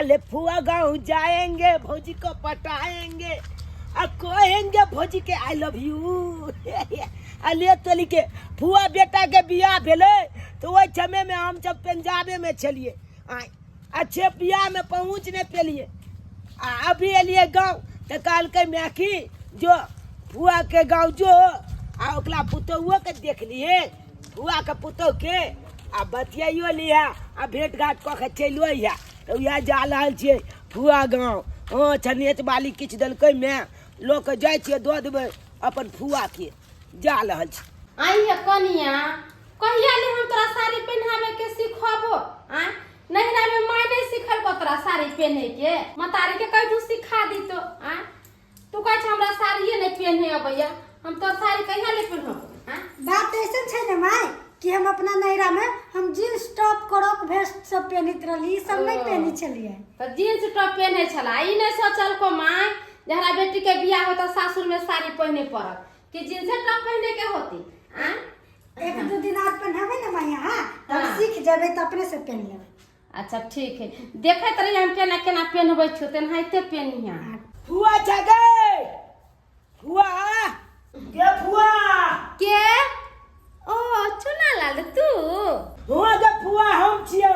अले फुआ गाँव जाएंगे भौजी को पटाएंगे और कहेंगे भौजी के आई लव यू। अले तोली के फुआ बेटा के बियाह भेले तो वही समय में हम सब पंजाबे में चलिए अच्छे बियाह में पहुँच नहीं पेलिए। अभी एलिए गाँव तो कल के मैखी जो फुआ के गाँव जो आ ओकला पुतहुओ के देख लिए फुआ के पुतहु के आ बतियाइयो लिया आ भेंट घाट कऽ के चलियो या तो यह जा रहल छियै फुआ गाँव। हाँ छनेत बाली किछु देलकै में लोग जाइ छियै दऽ देबै अपन फुआ के जा रहल छी। आई है कनिया कहिया ले हम तोरा साड़ी पहनावे के सिखबो आ नहिरा में माय नहीं सिखल को तोरा साड़ी पहने के मतारी के कह तू सिखा दी तो आ तू कह हमरा साड़िए नहीं पहने अबैया हम तो साड़ी कहिया ले पहनब। बात ऐसा छै ने माय कि हम अपना नैरा में हम जींस टॉप क्रॉप वेस्ट सब पहनित रही सब नहीं पहनी चलिए तो जींस टॉप पहने छला ई नहीं सोचल को माय जहरा बेटी के बियाह हो तो सासुर में साड़ी पहने पड़त कि जींस टॉप पहने के होती आ एक दो दिन आज पहनावे ना माय हां तब सीख जाबे तो अपने से पहन लेबे। अच्छा ठीक है देखत रही हम केना केना पहनबै छु तेन हाइते पहनिया। फुआ जगे फुआ के फुआ के ओ चुना लाल तू हुआ के फुआ हम छियै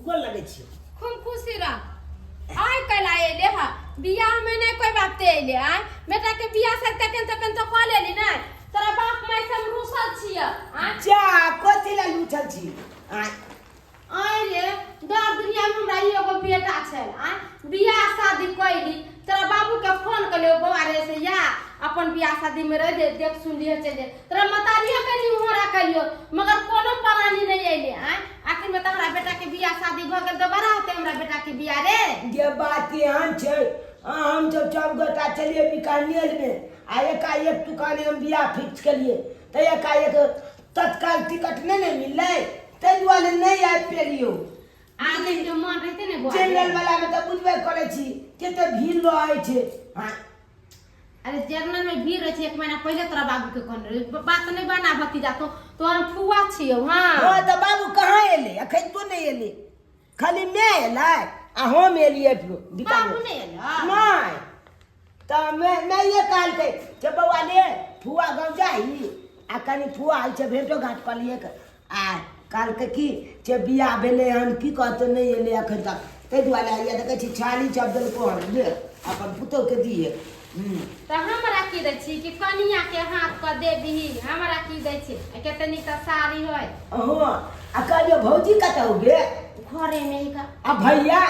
गोल लगे छी खूब खुशी रह आइ कल आए ले हा बियाह में नहीं कोई बात ते ले आइ बेटा के बियाह से तकन तो कह लेली ना तोरा बाप माय से हम रुसल छियै आ जा कथि ला लूठल छी आइ रे दर दुनिया में हमरा एगो बेटा छल आ बियाह शादी कइली तोरा बाबू के फोन कलियो बौआ रे से या अपन बियाह शादी में रह दे देख सुन लिए चले तोरा मतारिया के निहोरा कलियो मगर कोनो परानी नहीं आइले आ आखिर में तोरा बेटा के बियाह शादी भ गेल दोबारा होते हमरा बेटा के बियाह रे ये बात एहन छै हम सब गोटा चलिए बिकानेर में आ एकाएक दुकाने हम बियाह फिक्स करिए तो एकाएक तत्काल टिकट नहीं मिललै तै दुआरे नहीं आ पेलियो आगे जो मन रहते ने बुआ जनरल वाला में तो बुझबे करे छी केते भीड़ रहै छै। हां अरे जनरल में भीड़ रहे एक महीना पहले तोरा बाबू के कोन रे बात नहीं बना भतीजा तो तोर फुआ छियो। हां हां तो बाबू कहां एले अखन तो नहीं एले खाली मैं एलै आ हम एलिए बाबू नहीं एला नहीं तो मैं ये काल के जे बौआ ले फुआ गाँव जाही आ कनी फुआ आई छै भेंटो घाट कर लिए आ काल के की जे बियाह भेले हन की कहते नहीं एले अखन तक तै दुआरे आइया देखे छी छाली चबदल को हम ले अपन पुतौ के दिए तो हमरा की दै छी कि कनिया के हाथ क देबी हमरा की दै छी केतनी त साड़ी होय हां आ कहलियो भौजी कतौ गे घरे में ही का आ भैया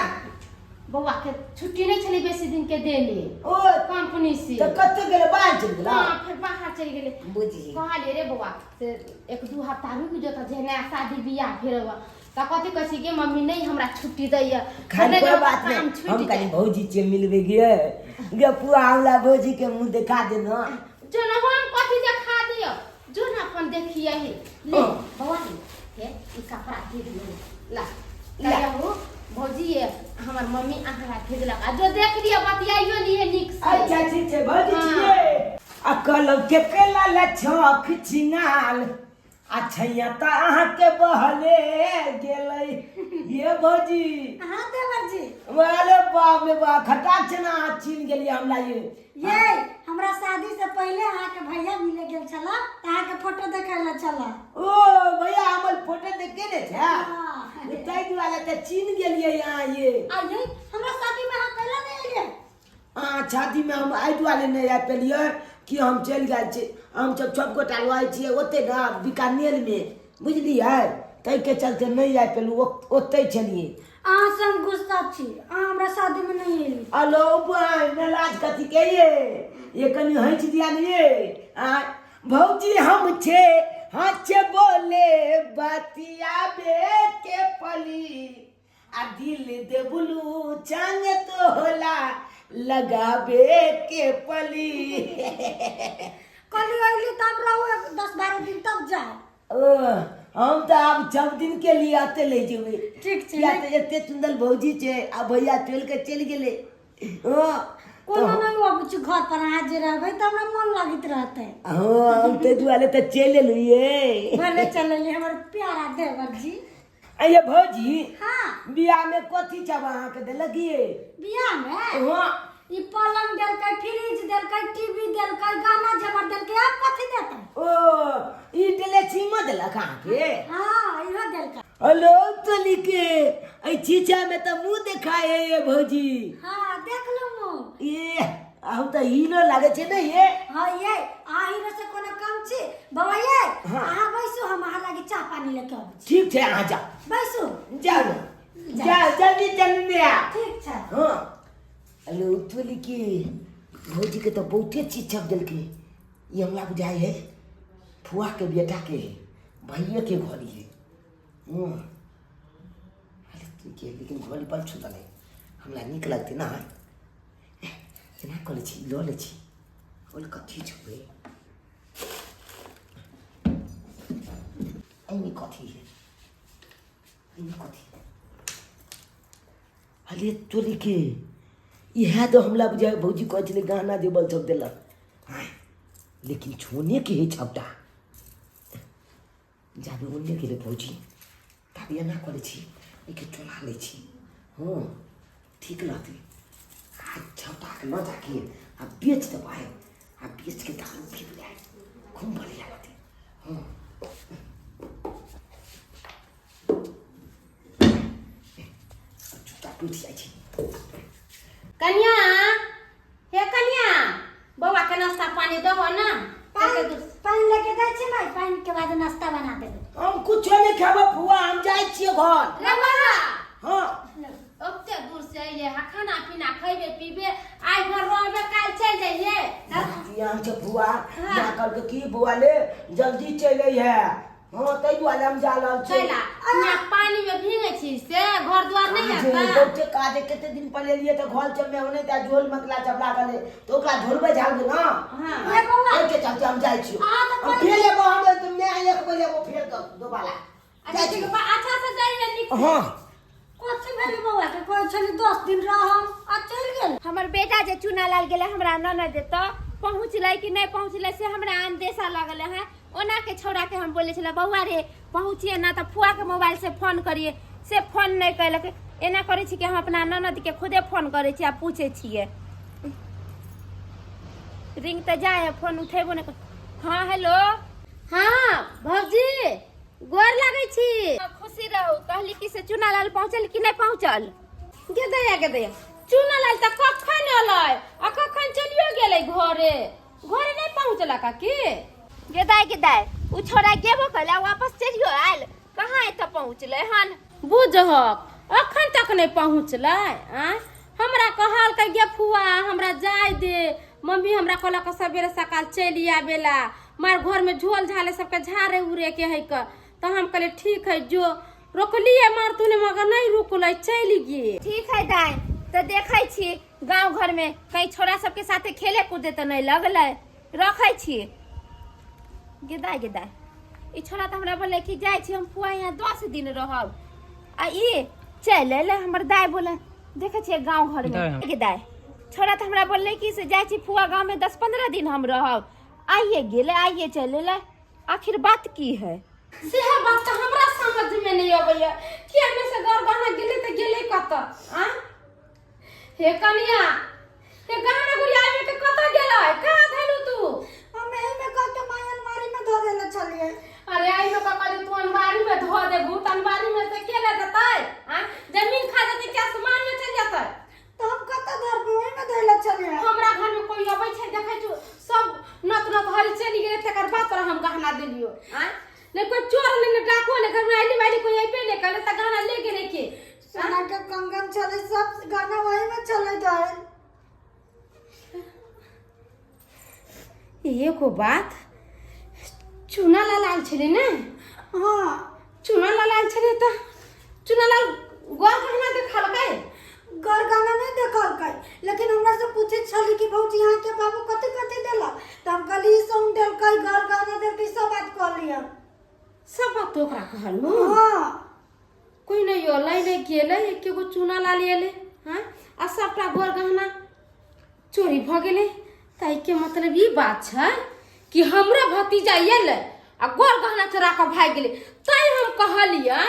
बौआ के छुट्टी नहीं चली बेसी दिन के देले ओ कंपनी से तो कत्ते गेले बाहर चल गेला हां फिर बाहर चल गेले बुझी कहले रे बौआ से एक दू हफ्ता रुक जो त जे नया शादी बियाह भेलवा त कथि कहै छी के मम्मी नहीं हमरा छुट्टी दैया खाली कोई बात नहीं हम कहीं भौजी से मिलबे गे पुआ हमरा भौजी के मुंह दिखा दे ना जो न हम कथि देखा दियो जो न अपन देखिए ही ले बौआ के ई कपड़ा दे दियो ला ला हो भौजी ये हमर मम्मी अहाँ भेजलक आ जो देख लिया बतियाइयो लिए निक से अच्छा ठीक है भौजी छिए आ कहलौ के केला ले छख छिनाल अच्छा या त अहाँ के बहले गेलै ये भौजी हां देवर जी वाले बाप रे बा खटाक छना छीन गेलिए हमरा ये हमरा शादी से पहले अहाँ के भैया मिले गेल छला अहाँ के फोटो देखाइला छला ओ भैया हमर फोटो देख के ने था तै दुआरे त छीन गेलिए यहाँ ये आ ये हमरा शादी में अहाँ कैला नहीं आइले हां शादी में हम आई दुआरे नहीं आ पेलिए कि हम चल गेल छी हम सब गोटा लय छिए ओते ना बिकानेर में बुझलिए तै के चलते नहीं आ पेलु ओते चलिए अहाँ से हम गुस्सा छी अहाँ हमरा शादी में नहीं आइली अलो भाई नाराज कथि के ये कनी हंस दिया ने आ भौजी हम छे हाथे बोले बतिया बे के पली आ दिल दे बुलू चांग तो होला लगाबे के पली कल आइली तब रहो 10-12 दिन तब जाए ओ हम तो अब 6 दिन के लिए आते ले जेबे ठीक छै या तो एते सुंदर भौजी छे आ भैया चल के चल गेले ओ कोनो नहीं अब घर पर आ जे रहबे त हमरा मन लागित रहते हां हम ते दुआरे त चल लेलिए भले चलले हमर प्यारा देवर जी ये भौजी हाँ बियाह में कथी चाह अहाँ के देलगिए? बियाह में हाँ ई पलंग देलकै, फ्रिज देलकै, टीवी देलकै, गाना जबर देलकै, अब कथी देतै? ओ ई देले छीमा देलक अहाँ के? हाँ इहो देलकै। हेलो तली के ऐ चीचा में तो मुंह देखाए ये भौजी। हाँ देख लो मुँह। ये हम तो हीरो लागे छे नहीं ये। हाँ ये हीरो से कोनो कम छी बाबा ये। हाँ। अहाँ बैसू, हम अहाँ लागी चाह पानी लेके आबै छी। ठीक है आ जा बैसू। जाओ जा जल्दी जल्दी आ। ठीक छै। हाँ हेलो तली के भौजी के तो बहुते चीज छप दिल के। ये हमरा बुझाई है फुआ के बेटा के भैया के घरी है। हाँ अरे तू के लेकिन घरी पर छुता नहीं हमरा निक लगते ना। केना करे छी ल ले छी ओल कथी छबे एनी कथी है एनी कथी अरे तोरी के यह तो हमला बुझाए भौजी कहै छले गाना जे बल छप देलक। हाँ लेकिन छोने के है छपटा जाबे ओने के ले भौजी ताबिया ना करे छी एके चोला ले छी। हाँ ठीक लगते छपटा के न जाके आ बेच दे भाई आ बेच के दारू पी ले खूब बढ़िया लगते। हाँ चुपचाप बैठ जाइ छी। कन्या हे कन्या बौआ के नाश्ता पानी दहो ना। पानी लेके जाइ छी भाई, पानी के बाद नाश्ता बना देबै। हम कुछ नहीं खाबो फुआ हम जाइ छिए घर। रे बौआ हाँ ओते दूर से अइले हा, खाना पीना खइबे पीबे आइ घर रहबे काल चल जाइए। यहाँ से फुआ जा करके की बुआ ले जल्दी चले है। हाँ तै दुआरे हम जा रहल छी। चला ना पानी में भीगे छी से घर द्वार नहीं जे आता। बहुते काजे कते दिन पहले लिए तो घर चल में होने ता झोल मकला चपला गले तो ओकरा झोलबे झालबे ना। हां ए बौआ ओके चलते हम जाइ छी। तो हम फेर लेबो हम तुम ने एक बजे वो फेर दो दोबारा अच्छा ठीक बा अच्छा से जाइए निक। हां कथी भेल बौआ के कहै छली 10 दिन रहम आ चल गेल। हमर बेटा जे चुना लाल गेले हमरा न देत पहुँचले कि नहीं पहुँचले से हमरा अंदेशा लगल है। ओना के छोड़ा के हम बोले छला बौआ रे पहुँचिए ना तो फुआ के मोबाइल से फोन करिए से फोन नहीं कैलक। एना करे छी कि हम अपना ननद के खुदे फोन करे छी आ पूछे छिए। रिंग तो जाए फोन उठेबो नहीं। हाँ हेलो हाँ भौजी गोर लगे छी। खुशी रहू कहली कि से चुना लाल पहुँचल कि नहीं पहुँचल। गे दैया चुना लाल तो कखन अलै आ कखन चलियो गेलै घरे घरे नहीं पहुँचला का की। गे दाय उ छोड़ा गेबो कला वापस चलियो आयल कहाँ एत पहुँचले हन बुझहक अखन तक नहीं पहुँचले। हमरा कहल के गे फुआ हमरा जाय दे मम्मी हमरा कहला के सवेरे सकाल चली आवेला मार घर में झोल झाले सबके झारे उरे के है क तो हम कहले ठीक है जो रोकलिए मार तूने मगर नहीं रुकले चली गे। ठीक है दाई तो देखै छी गांव घर में कई छोरा सबके साथे खेले कूदे तो नहीं लगले रखै छी। गे दाई ई छोरा तो हमरा बोले कि जाय छी हम फुआ यहाँ 10 दिन रहब आ ई चल ले हमर दाई बोले देखे छी गांव घर में। गे दाई छोरा तो हमरा बोले कि से जाय छी फुआ गांव में 10-15 दिन हम रहब आइए गेले आइए चले ले आखिर बात की है से बात तो हमरा समझ में नहीं आबैया कि में से घर गाना गेले त गेले कत आ हे कनिया हे गाना गुड़िया में के कत गेलै कहां धैलू तू। हम एही में कह के माय अलमारी में धो देले छलिए। अरे आई में ककली तू अलमारी में धो देबू त अलमारी में से के ले देतै आ जमीन खा देतै के आसमान में चल जातै तो हम कत घर पे ओही में धोले छलिए। हमरा घर में कोई अबै छै देखै छु सब नत हरी चली गेले तकर बाद तोरा हम गहना देलियो आ नहीं कोई चोर नहीं डाकू नहीं घर में आइली वाली कोई आई पे ले कल त गहना ले गेले के सोना के कंगन चले सब गाना वही में चले जाए। एको बात चुना लाल छले ना। हाँ चुना लाल छले त चुना लाल गोर गहना देखल के घर गाना नहीं देखल के लेकिन हमरा से पूछे छली कि भौजी यहाँ के बाबू कते कते देला त हम कहली सौन देल के घर गाना देल के सब बात कह लिया सब बात तो ओकरा कहलू। हाँ कोई नहीं अलै नहीं गेले एके गो चुना लाल एले हां आ सबटा गोर गहना चोरी भ गेले ताई के मतलब ई बात छै कि हमरा भतीजा एले आ गोर गहना चोरा के भाग गेले। ताई हम कहलिए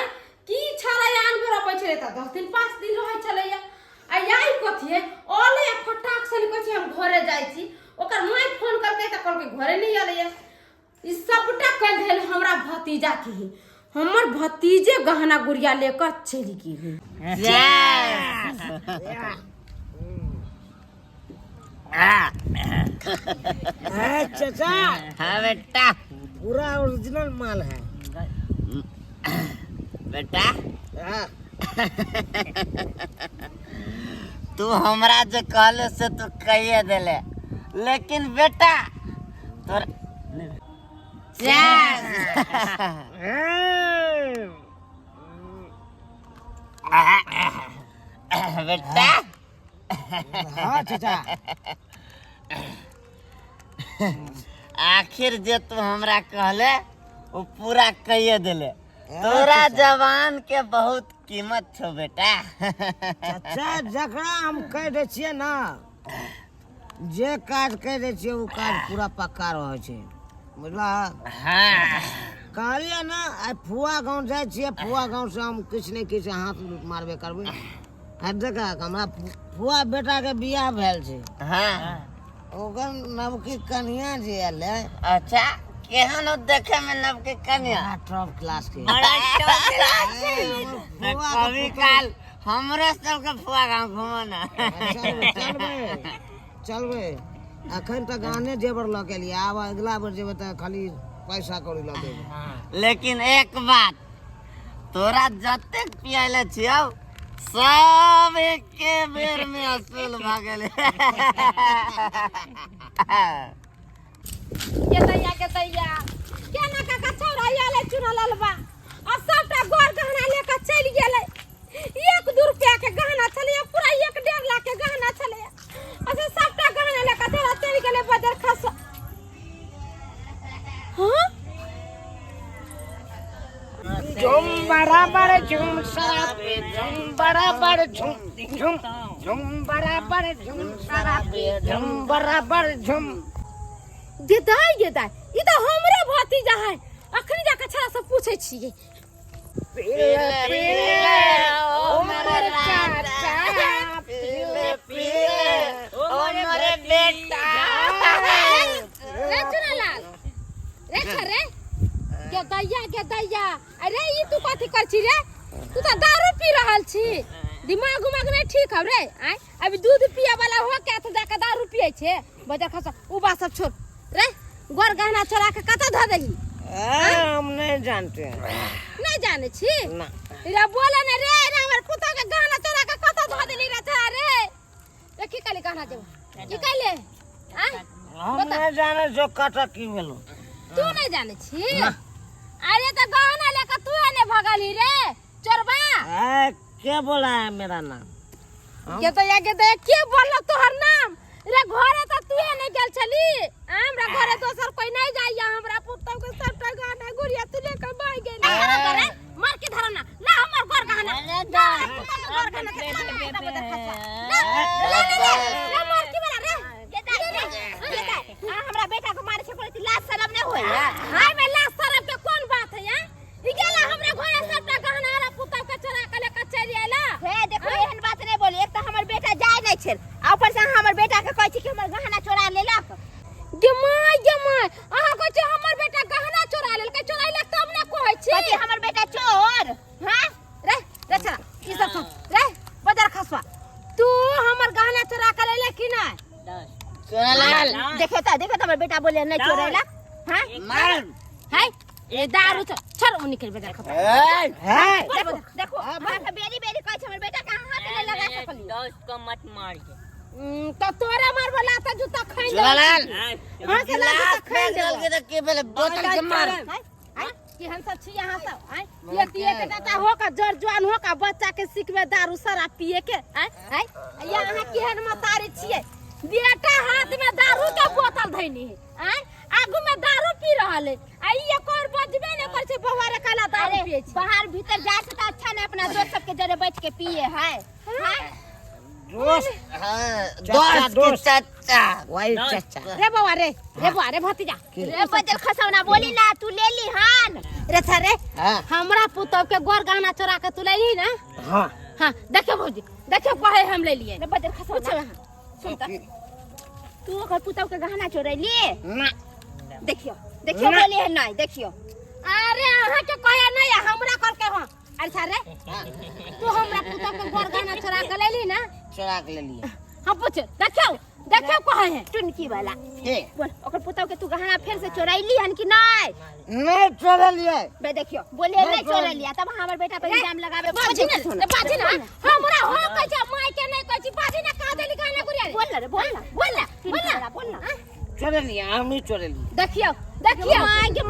की छलै आन बेरा पैछले त 10 दिन 5 दिन रहै छलैया आ याई कथि ओले फटाक से कहै छी हम घरे जाइ छी ओकर माय फोन करके त कहलकै घरे नहीं आलैया ई सबटा कह भेल हमरा भतीजा के ही हमर भतीजे गहना गुड़िया लेकर चली गेली चाचा हाँ बेटा पूरा ओरिजिनल माल है बेटा हाँ। तू हमरा जो कहले से तू कहिए देले लेकिन बेटा तोर बेटा हाँ चाचा आखिर जे तू हमरा कहले वो पूरा कहिए देले तोरा जवान के बहुत कीमत छो बेटा चाचा जकरा हम कह दे छिए ना जे काज कह दे छिए वो काज पूरा पक्का रहे छे बुझला हाँ कहलिए ना आ फुआ गांव जाए छिए फुआ गांव से हम कुछ नहीं कुछ हाथ मारबे करबे आ देखा हमरा फुआ बेटा के बियाह भेल छे हाँ ओकर नवकी कन्या जे आले अच्छा केहन हो देखे में नवके कन्या टॉप क्लास के कभी काल हमरे सबके फुआ गाँव घूमो ना चलबे अखन तक गाने जेवर लऽ के लिए आब अगला बेर जेबे त खाली पैसा कौड़ी लऽ देबे लेकिन एक बात तोरा जते पियाले छियौ सब एके बेर में असूल भ गेले के दैया केना का छौरा आले चुना ललबा आ सबटा गोर गहना लेके चल गेलै 1-2 रुपया के गहना छले पूरा 1-1.5 लाख के गहना छले अच्छा सबटा गहना लेके तेरा चल गेलै बाजार खस हां झुम बराबर झुम सराबे झुम बराबर झुम झुम झुम बराबर झुम सराबे झुम बराबर झुम गेदाई ई तो हमरे भतीजा है अखनी जाके छरा से पूछे छिए पीले पीले ओ मेरे चाचा पीले पीले ओ मोरे बेटा रे चुनालाल रे छरे गेदाइया अरे ई तू कथि कर छी रे तू तो दारू पी रहल छी दिमाग नहीं ठीक है रे आय अभी दूध पिया वाला हो के तो जाके दारू पिए छे बजा खसा उ बात सब छोड़ रे गोर गहना छोरा के कत ध दही हम नहीं जानते नहीं जाने छी ना रे बोले ना रे हमर पुता के गहना छोरा के कत ध देली रे छा रे की कली गहना देबो की कइले आय हम नहीं जाने जो काटा की भेलो तू नहीं जाने छी अरे तो गहना लेके तू ने भगली रे चोरबा क्या बोला है मेरा नाम के बोललो तोहर नाम रे घरे तो तू नहीं गेल छली हमरा घरे दोसर कोई नहीं जाइया हमरा पुतौ के सबटा गहना गुड़िया तू लेके भाग गेल करे मार के धरना ला हमर घर गहना ला घर गहना के ला मार के बला रे हमरा बेटा को मारे छै कोई लाज शरम नहीं होइया हाय में लाज शरम के कौन बात है यार ई गेला हमरा घरे सबटा गहना रा पुतौ के चोरा के लेके चली आइला हे देखो एहन बात नहीं बोली एक तो हमर बेटा जाय नहीं छै आ ऊपर से हमर बेटा के कहै छी कि हमर गहना चोरा लेलक गमाय अहाँ कहै छी हमर बेटा गहना चोरा लेलकै चोराइलक तब ने कहै छी कि हमर बेटा चोर हां रे छरा ई सब रे बाजार खसवा तू हमर गहना चोरा के लेले कि नहीं चोरालाल देखो तो हमर बेटा बोले नहीं चोराइलक हां मार है ए दारू छोड़ ओ निकल बाजार खसवा देखो मां के बेरी कहै छै हमर बेटा कहां हाथ ले लगा सकली दोस्त को मत मार के तो तोरा मारबो लाता जूता खाइ दे चोरालाल हां से लाता खाइ दे के तो के बेले बोतल के मार कि हम सब छी यहां सब आय ये के दाता हो का जर जवान हो का बच्चा के सिखबे दारू शराब पिए के आय यहां केहन मतारी छिए बेटा हाथ में दारू के बोतल धैनी है आय आगू में दारू पी रहल है आ ई एक और बजबे न कर छै बहारे काला दारू पिए छी बाहर भीतर जाय से त अच्छा ने अपना दोस्त सब के जरे बैठ के पिए है दोस्त दोस्त के चाचा वही चाचा रे बउआ रे भतीजा रे बजल खसौना बोली ना तू ले ली हान रे थारे हाँ। हमरा पुतौ के गोर गहना चोरा के तू ले ली ना हाँ हां देखो भौजी देखो कहे हम ले लिए रे बजल खसौना सुन त तू ओकर पुतौ के गहना चोरैली ना देखियो बोली है नहीं देखियो अरे अहाँ के कहे नहीं हमरा करके हां अरे थारे तू हमरा पुतौ के गोर गहना चोरा के ले ली ना चुरा के ले लिए हम पूछ देखो कहे है टुनकी वाला हे बोल ओकर पुतौ के तू गहना फिर से चोरैली हन कि नहीं नहीं चुरा लिए बे देखियो बोले नहीं चोरा लिया तब हमर बेटा पे इल्जाम लगावे बाजी ना हमरा हो कह छ माय के नहीं कह छी बाजी ना का देली गाना गुरिया बोल ना चुरा लिए हम ही चुरा लिए देखियो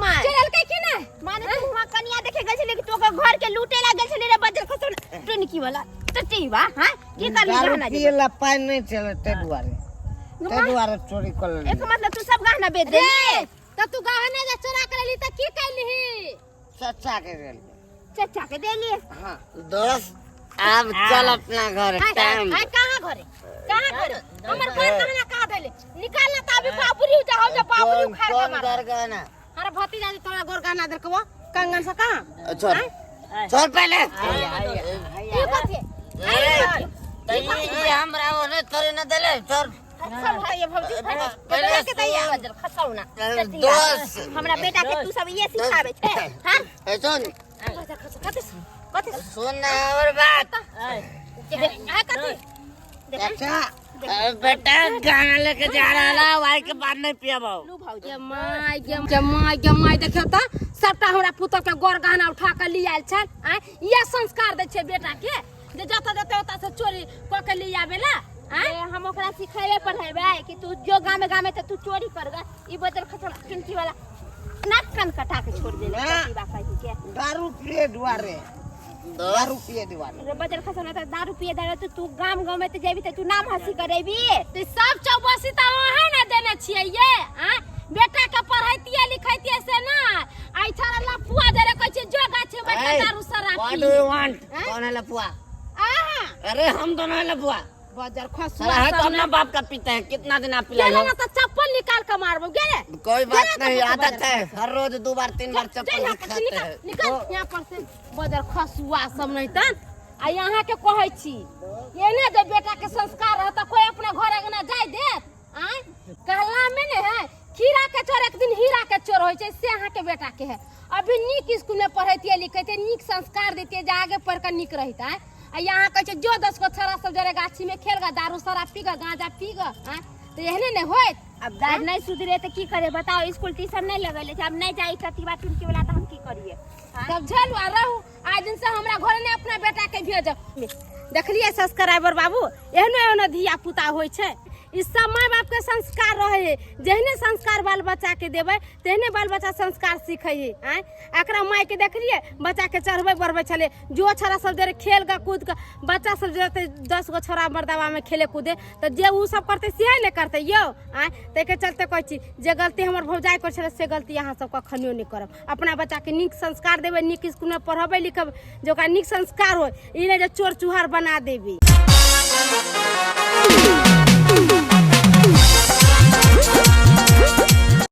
माय चल के कि ना माने तू वहां कनिया देखे गई छले कि तो घर के लूटे ला गेल छले रे बजल खसुन टुनकी वाला टट्टी बा हां की कर ली गहना ये ला पाई नहीं चले ते दुआरे चोरी कर ले एक मतलब तू सब गहना बेच दे त तू गहना जे चोरा कर ली त की कैली चाचा के ले लिए चाचा के दे लिए हाँ दोस्त अब चल अपना घर टाइम कहां घरे हमर घर कहना कहां देले निकाल ना ताबी बाबूरी हो जा बाबूरी उखाड़ के कौन मार घर गहना अरे भतीजा जी तोरा गोर गहना दे को कंगन से कहां छोड़ पहले ये बात है अरे ये हमरा ओने थोड़ी न देले छोड़ खसौना ये भौजी पहले के दैया बजल खसौना दोस्त हमरा बेटा के तू सब ये सिखावे छे हां सुन कथि सुन ना और बात कथि चाचा बेटा गाना लेके जा रहा वाई के बाद नहीं पिया बाबू लू भौजी माय देखियो त सबटा हमरा पुतो के गोर गहना उठा के ले आयल छ ये संस्कार दे छे बेटा के जे जता जते ओता से चोरी क के ले आवेला हम ओकरा सिखावे पढ़ावे कि तू जो गामे त तू चोरी करगा ई बदल खसम किनकी वाला नाक कान कटा के छोड़ देले कथि बा कहि के दारू पिए दुआरे रे बदल खसम त दारू पिए दारू तो तू गाम में त जेबी त तू नाम हंसी करेबी तो सब चौबसी त वहां ना देने छिए ये बेटा के पढ़ाइतिए लिखाइतिए से ना आई थारा लपुआ जरे कहै छै जो गाछे बैठ दारू सरा व्हाट डू यू वांट कौन है लपुआ अरे हम दोनों है लपुआ बजर खस साला है तो अपना बाप का पीता है कितना दिन आप पिलाए ना त चप्पल निकाल के मारबो गेले कोई बात नहीं आदत है हर रोज 2 बार 3 बार चप्पल खाते हैं निकाल यहां पर से बजर खसुआ सब नहीं तन आ यहां के कहै छी ये ना जे बेटा के संस्कार रहता कोई अपना घर अंगना जाय दे कहला में ने है खीरा के चोर एक दिन हीरा के चोर होय छै से अहां के बेटा के है अभी नीक स्कूल में पढ़ैतिए लिखैतिए नीक संस्कार देतिए जे आगे पढ़ के नीक रहिता आ यहाँ कहे छै जो 10 को छोरा सब जरे गाछी में खेलगा दारू शराब पीगा गांजा पीगा तो एहने ने होय अब दाद नहीं सुधरे तो की करे बताओ स्कूल ट्यूशन नहीं लगैले अब नहीं जाई कतिबा टुनकी वाला तो हम की करिए सब झेलू आ रहू आज दिन से हमरा घर ने अपना बेटा के भेज देखलिए सब्सक्राइबर बाबू एहने धिया पुता होय छै इस सब माँ बाप के संस्कार रहे जहने संस्कार बाल बच्चा के देवे तेहने बाल बच्चा संस्कार सीखे एकरा माय के देखलिए बच्चा के चढ़बे बढ़बे चले जो छोरा सब जरे खेल का कूद का बच्चा सब जरे 10 गो छोरा मर्दावा में खेले कूदे तो जे उ सब करते से नहीं करते यो ते के चलते कहै छी जे गलती हमर भौजाई कर छले से गलती यहाँ सब कखनियो नहीं करब अपना बच्चा के नीक संस्कार देवे नीक स्कूल में पढ़ाबे लिखब जो का नीक संस्कार हो ई ने जे चोर चुहार बना देबी